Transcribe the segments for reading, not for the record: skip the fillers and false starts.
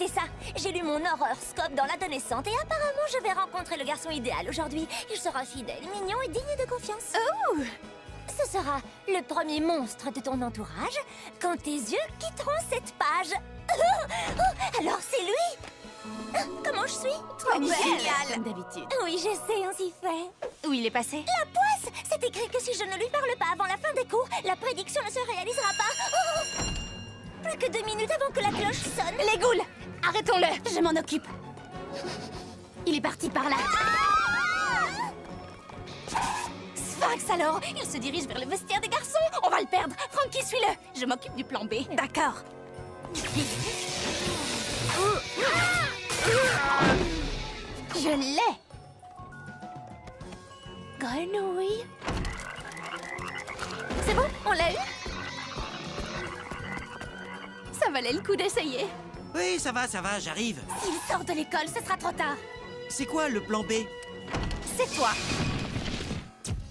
C'était ça. J'ai lu mon horoscope dans l'adolescente et apparemment je vais rencontrer le garçon idéal aujourd'hui. Il sera fidèle, mignon et digne de confiance. Oh! Ce sera le premier monstre de ton entourage quand tes yeux quitteront cette page. Alors c'est lui. Comment je suis? Trop belle! Génial. Comme d'habitude. Oui, je sais, ainsi fait. Où il est passé? La poisse! C'est écrit que si je ne lui parle pas avant la fin des cours, la prédiction ne se réalisera pas. Oh! Plus que 2 minutes avant que la cloche sonne. Les ghouls! Arrêtons-le! Je m'en occupe. Il est parti par là. Sphinx alors! Il se dirige vers le vestiaire des garçons! On va le perdre! Frankie, suis-le! Je m'occupe du plan B. D'accord. Je l'ai! Grenouille! C'est bon? On l'a eu? Ça valait le coup d'essayer. Oui, ça va, j'arrive. S'il sort de l'école, ce sera trop tard. C'est quoi le plan B? C'est toi.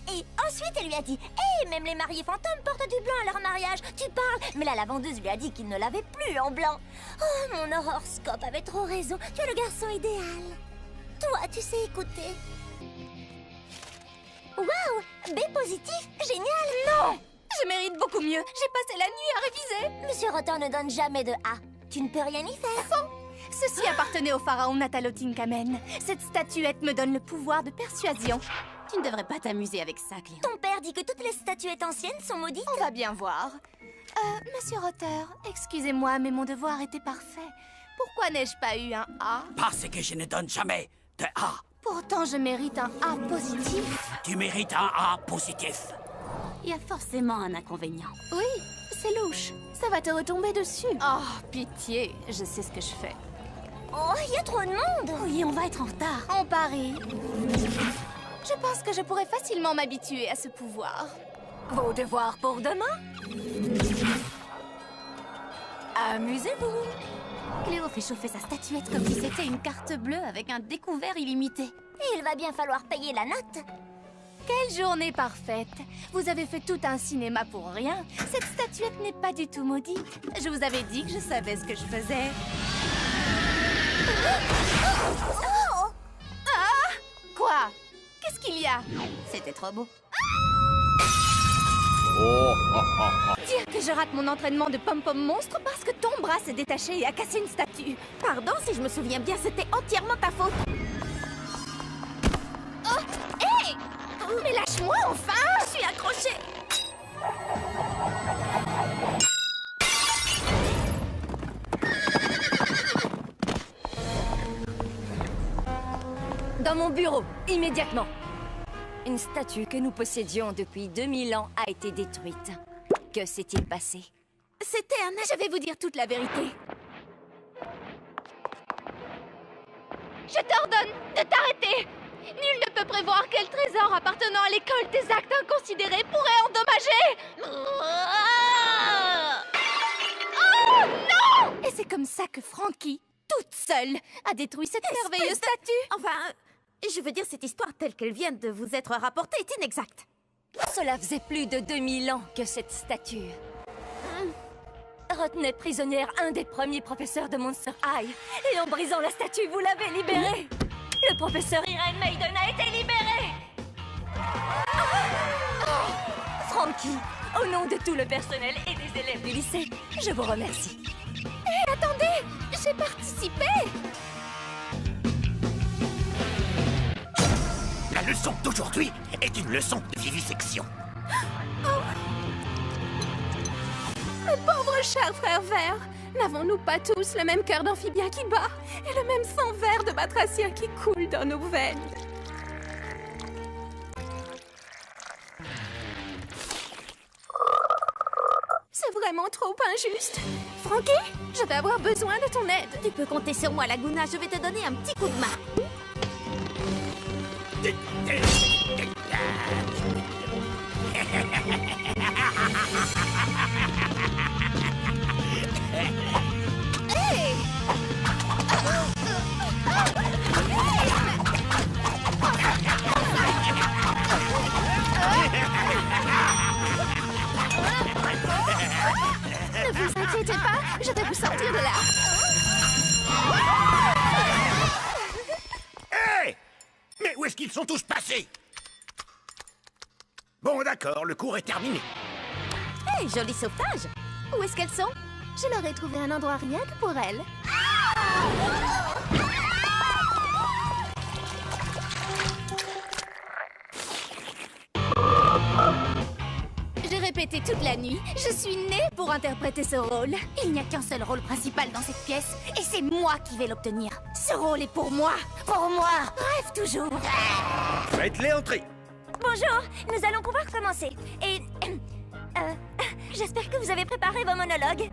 Et ensuite, elle lui a dit « Hé, même les mariés fantômes portent du blanc à leur mariage, tu parles !» Mais là, la vendeuse lui a dit qu'il ne l'avait plus en blanc. Oh, mon horoscope avait trop raison, tu es le garçon idéal. Toi, tu sais écouter. Waouh, B positif, génial. Non! Je mérite beaucoup mieux. J'ai passé la nuit à réviser. Monsieur Rotter ne donne jamais de A. Tu ne peux rien y faire. Faux! Ceci appartenait au pharaon Natalotinkamen. Cette statuette me donne le pouvoir de persuasion. Tu ne devrais pas t'amuser avec ça, Cléo. Ton père dit que toutes les statuettes anciennes sont maudites. On va bien voir. Monsieur Rotter, excusez-moi, mais mon devoir était parfait. Pourquoi n'ai-je pas eu un A? Parce que je ne donne jamais de A. Pourtant, je mérite un A positif. Tu mérites un A positif. Il y a forcément un inconvénient. Oui, c'est louche. Ça va te retomber dessus. Oh, pitié, je sais ce que je fais. Oh, il y a trop de monde. Oui, on va être en retard. On parie. Je pense que je pourrais facilement m'habituer à ce pouvoir. Vos devoirs pour demain? Amusez-vous. Cléo fait chauffer sa statuette comme si c'était une carte bleue avec un découvert illimité. Et il va bien falloir payer la note. Quelle journée parfaite! Vous avez fait tout un cinéma pour rien. Cette statuette n'est pas du tout maudite. Je vous avais dit que je savais ce que je faisais. Oh! Ah! Quoi? Qu'est-ce qu'il y a? C'était trop beau. Dire que je rate mon entraînement de pom-pom monstre parce que ton bras s'est détaché et a cassé une statue. Pardon, si je me souviens bien, c'était entièrement ta faute. Oh! Hé! Mais lâche-moi enfin! Je suis accrochée. Dans mon bureau, immédiatement. Une statue que nous possédions depuis 2000 ans a été détruite. Que s'est-il passé? C'était un... Je vais vous dire toute la vérité. Je t'ordonne de t'arrêter! Nul ne peut prévoir quel trésor appartenant à l'école des actes inconsidérés pourrait endommager! Oh non! Et c'est comme ça que Frankie, toute seule, a détruit cette merveilleuse statue. Enfin, je veux dire, cette histoire telle qu'elle vient de vous être rapportée est inexacte. Cela faisait plus de 2000 ans que cette statue retenait prisonnière un des premiers professeurs de Monster High. Et en brisant la statue, vous l'avez libérée. Le professeur Irene Maiden a été libéré. Frankie, au nom de tout le personnel et des élèves du lycée, je vous remercie. Hé, attendez! J'ai participé! La leçon d'aujourd'hui est une leçon de vivisection. Le pauvre cher frère vert! N'avons-nous pas tous le même cœur d'amphibien qui bat et le même sang vert de batracien qui coule dans nos veines? C'est vraiment trop injuste. Frankie, je vais avoir besoin de ton aide. Tu peux compter sur moi, Laguna. Je vais te donner un petit coup de main. Hey! Ne vous inquiétez pas, je vais vous sortir de là. Hé! Mais où est-ce qu'ils sont tous passés? Bon, d'accord, le cours est terminé. Hey, joli sauvetage! Où est-ce qu'elles sont? Je leur ai trouvé un endroit rien que pour elles. J'ai répété toute la nuit. Je suis née pour interpréter ce rôle. Il n'y a qu'un seul rôle principal dans cette pièce, et c'est moi qui vais l'obtenir. Ce rôle est pour moi. Pour moi. Rêve toujours. Faites-les entrer. Bonjour, nous allons pouvoir commencer. Et... j'espère que vous avez préparé vos monologues.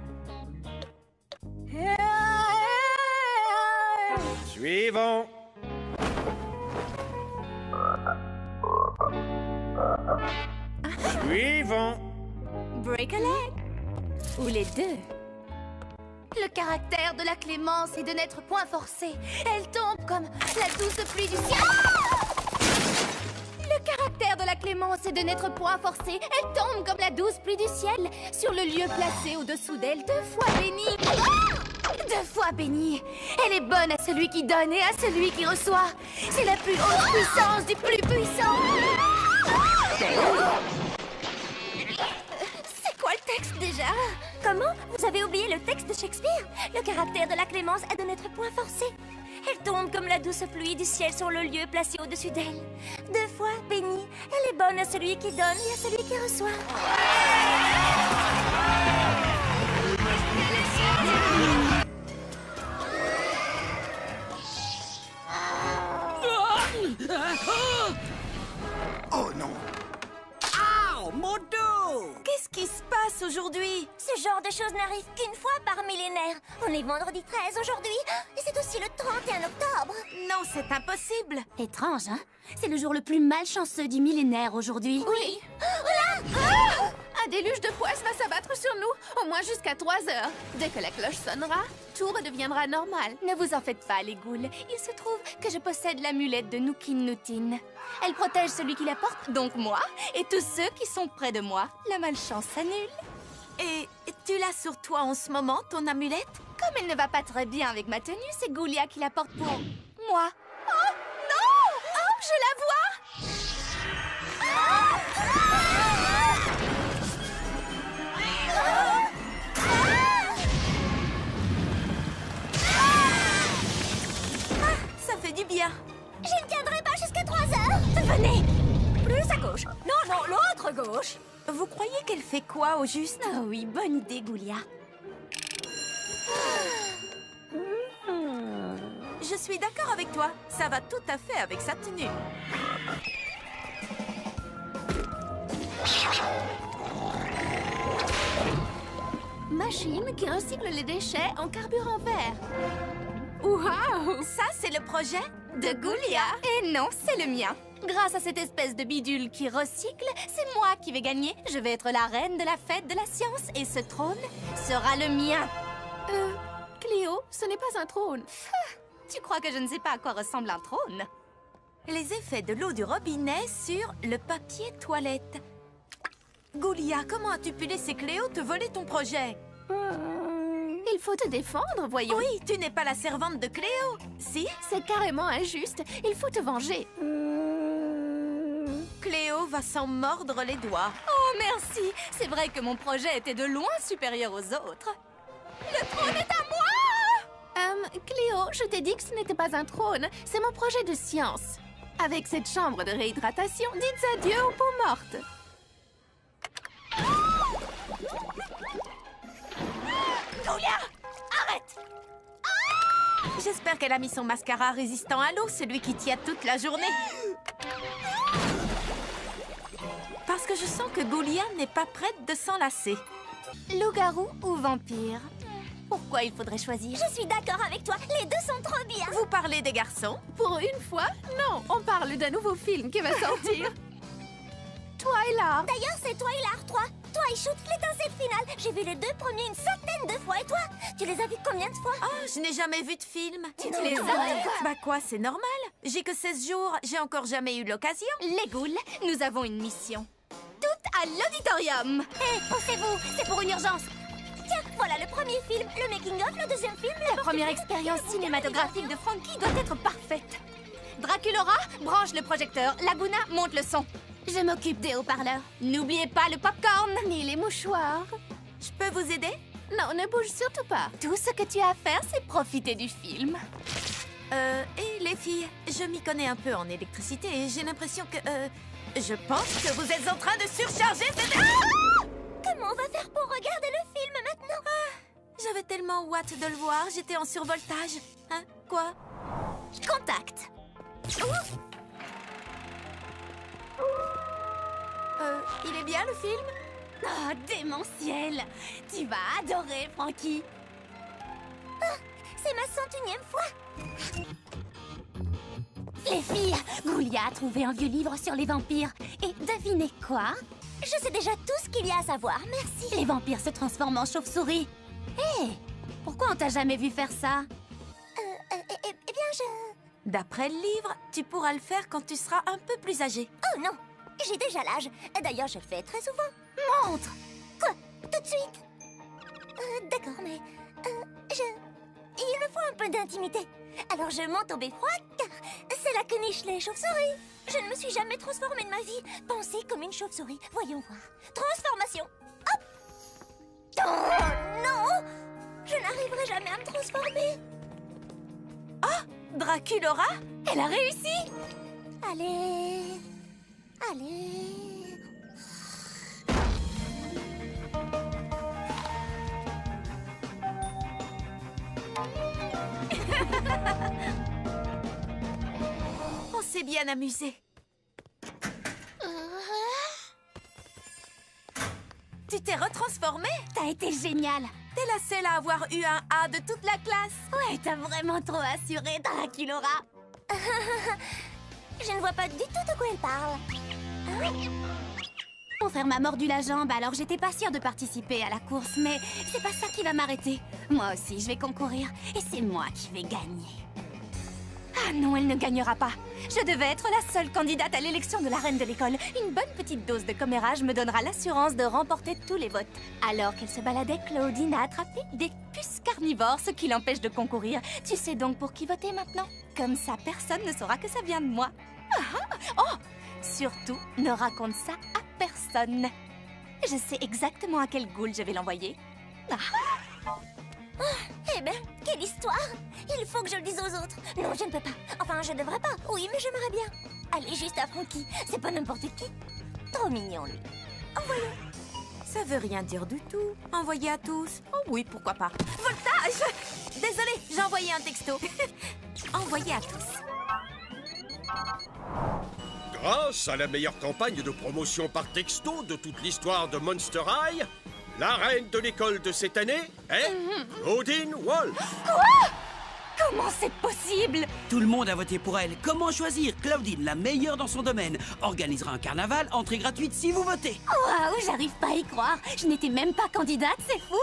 Suivant. Suivant. Break a leg. Ou les deux. Le caractère de la Clémence est de n'être point forcé. Elle tombe comme la douce pluie du ciel. Le caractère de la Clémence est de n'être point forcé. Elle tombe comme la douce pluie du ciel sur le lieu placé au-dessous d'elle, 2 fois bénie. 2 fois bénie. Elle est bonne à celui qui donne et à celui qui reçoit. C'est la plus haute puissance du plus puissant. C'est quoi le texte déjà? Comment? Vous avez oublié le texte de Shakespeare? Le caractère de la Clémence est de n'être point forcé. Elle tombe comme la douce pluie du ciel sur le lieu placé au-dessus d'elle. 2 fois bénie. Elle est bonne à celui qui donne et à celui qui reçoit. Oh non. Oh, mon dos! Qu'est-ce qui se passe aujourd'hui? Ce genre de choses n'arrive qu'une fois par millénaire. On est vendredi 13 aujourd'hui. Et c'est aussi le 31 octobre. Non, c'est impossible! Étrange, hein? C'est le jour le plus malchanceux du millénaire aujourd'hui. Oui. Un déluge de poisse va s'abattre sur nous, au moins jusqu'à 3 heures. Dès que la cloche sonnera, tout redeviendra normal. Ne vous en faites pas, les ghouls. Il se trouve que je possède l'amulette de Nookin Nootin. Elle protège celui qui la porte, donc moi, et tous ceux qui sont près de moi. La malchance s'annule. Et tu l'as sur toi en ce moment, ton amulette? Comme elle ne va pas très bien avec ma tenue, c'est Ghoulia qui la porte pour moi. Oh, non! Oh, je la vois! Ça fait du bien. Je ne tiendrai pas jusqu'à 3 heures. Venez! Plus à gauche. Non, non, l'autre gauche. Vous croyez qu'elle fait quoi au juste? Ah oui, bonne idée, Ghoulia. Je suis d'accord avec toi. Ça va tout à fait avec sa tenue. Machine qui recycle les déchets en carburant vert. Waouh! Ça, c'est le projet de Ghoulia. Et non, c'est le mien. Grâce à cette espèce de bidule qui recycle, c'est moi qui vais gagner. Je vais être la reine de la fête de la science et ce trône sera le mien. Cléo, ce n'est pas un trône. Tu crois que je ne sais pas à quoi ressemble un trône? Les effets de l'eau du robinet sur le papier toilette. Ghoulia, comment as-tu pu laisser Cléo te voler ton projet? Il faut te défendre, voyons. Oui, tu n'es pas la servante de Cléo. Si? C'est carrément injuste. Il faut te venger. Cléo va s'en mordre les doigts. Oh, merci. C'est vrai que mon projet était de loin supérieur aux autres. Le trône est à moi! Cléo, je t'ai dit que ce n'était pas un trône. C'est mon projet de science. Avec cette chambre de réhydratation, dites adieu aux peaux mortes. Ghoulia, arrête! J'espère qu'elle a mis son mascara résistant à l'eau, celui qui tient toute la journée. Parce que je sens que Ghoulia n'est pas prête de s'enlacer. Loup-garou ou vampire? Pourquoi il faudrait choisir? Je suis d'accord avec toi. Les deux sont trop bien. Vous parlez des garçons? Pour une fois, non, on parle d'un nouveau film qui va sortir. Twilight. D'ailleurs, c'est Twilight 3. Twilight, l'étincelle finale. J'ai vu les 2 premiers une centaine de fois. Et toi? Tu les as vus combien de fois? Oh, je n'ai jamais vu de film. Tu les as? Bah quoi, c'est normal. J'ai que 16 jours, j'ai encore jamais eu l'occasion. Les ghouls, nous avons une mission. Toutes à l'auditorium. Hé, poussez-vous. C'est pour une urgence. Tiens, voilà le premier film, le making-of, le deuxième film, le première expérience cinématographique de Frankie doit être parfaite. Draculora, branche le projecteur. Laguna, monte le son. Je m'occupe des haut-parleurs. N'oubliez pas le popcorn. Ni les mouchoirs. Je peux vous aider? Non, ne bouge surtout pas. Tout ce que tu as à faire, c'est profiter du film. Et les filles, je m'y connais un peu en électricité et j'ai l'impression que... je pense que vous êtes en train de surcharger cette... Comment on va faire pour regarder le film maintenant? J'avais tellement hâte de le voir, j'étais en survoltage. Hein? Quoi? Contact. Il est bien le film? Oh, démentiel. Tu vas adorer, Frankie. C'est ma 101e fois. Les filles, Goulia a trouvé un vieux livre sur les vampires. Et devinez quoi? Je sais déjà tout ce qu'il y a à savoir, merci. Les vampires se transforment en chauves-souris. Hé, pourquoi on t'a jamais vu faire ça? Eh bien, je... D'après le livre, tu pourras le faire quand tu seras un peu plus âgé. Oh non, j'ai déjà l'âge. D'ailleurs, je le fais très souvent. Montre. Quoi? Tout de suite? D'accord, mais... Il me faut un peu d'intimité. Alors je monte au beffroi, car c'est là que nichent les chauves-souris. Je ne me suis jamais transformée de ma vie. Pensez comme une chauve-souris. Voyons voir. Transformation. Hop! Oh non! Je n'arriverai jamais à me transformer. Draculora? Elle a réussi. Allez... Allez... On s'est bien amusé. Tu t'es retransformée? T'as été géniale. T'es la seule à avoir eu un A de toute la classe. Ouais, t'as vraiment trop assuré, Draculora. Je ne vois pas du tout de quoi elle parle. Mon frère m'a mordu la jambe, alors j'étais pas sûre de participer à la course, mais c'est pas ça qui va m'arrêter. Moi aussi, je vais concourir, et c'est moi qui vais gagner. Ah non, elle ne gagnera pas. Je devais être la seule candidate à l'élection de la reine de l'école. Une bonne petite dose de commérage me donnera l'assurance de remporter tous les votes. Alors qu'elle se baladait, Claudine a attrapé des puces carnivores, ce qui l'empêche de concourir. Tu sais donc pour qui voter maintenant? Comme ça, personne ne saura que ça vient de moi. Oh! Surtout, ne raconte ça à personne. Je sais exactement à quelle goule je vais l'envoyer. Eh ben, quelle histoire! Il faut que je le dise aux autres. Non, je ne peux pas. Enfin, je devrais pas. Oui, mais j'aimerais bien. Allez, juste à Frankie. C'est pas n'importe qui. Trop mignon, lui. Envoyons. Ça veut rien dire du tout. Envoyer à tous. Oh oui, pourquoi pas. Voltage! Désolée, j'ai envoyé un texto. Envoyé à tous. Grâce à la meilleure campagne de promotion par texto de toute l'histoire de Monster High, la reine de l'école de cette année est Claudine Wolf. Comment c'est possible? Tout le monde a voté pour elle. Comment choisir? Claudine, la meilleure dans son domaine, organisera un carnaval, entrée gratuite si vous votez. Waouh, j'arrive pas à y croire. Je n'étais même pas candidate, c'est fou.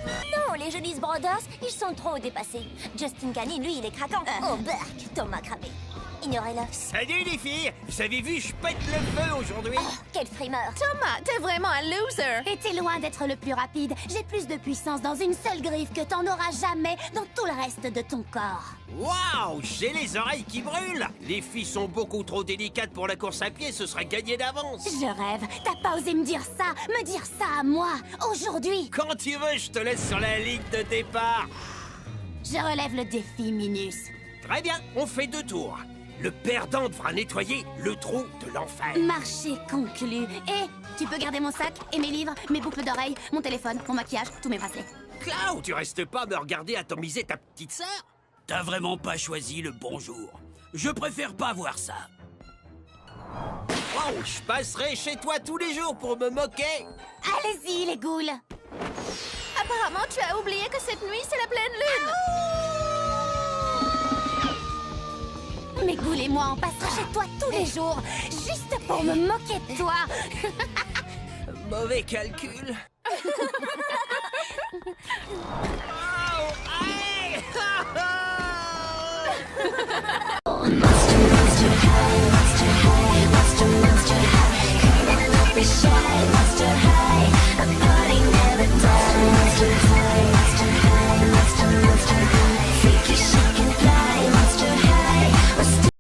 Non, les Jonas Brothers, ils sont trop dépassés. Justin Kanye, lui, il est craquant. Oh, berk, Thomas cramé. Ignorez-le. Salut les filles! Vous avez vu, je pète le feu aujourd'hui! Oh, quel frimeur. Thomas, t'es vraiment un loser. Et t'es loin d'être le plus rapide. J'ai plus de puissance dans une seule griffe que t'en auras jamais dans tout le reste de ton corps. Waouh! J'ai les oreilles qui brûlent! Les filles sont beaucoup trop délicates pour la course à pied, ce serait gagné d'avance! Je rêve. T'as pas osé me dire ça à moi, aujourd'hui. Quand tu veux, je te laisse sur la ligne de départ! Je relève le défi, Minus. Très bien, on fait 2 tours. Le perdant devra nettoyer le trou de l'enfer. Marché conclu. Et tu peux garder mon sac et mes livres, mes boucles d'oreilles, mon téléphone, mon maquillage, tous mes bracelets. Cloud, tu restes pas à me regarder atomiser ta petite sœur? T'as vraiment pas choisi le bon jour. Je préfère pas voir ça. Wow, je passerai chez toi tous les jours pour me moquer. Allez-y, les ghouls. Apparemment, tu as oublié que cette nuit, c'est la pleine lune. Mes ghouls et moi, on passera chez toi tous les jours, juste pour me moquer de toi. Mauvais calcul.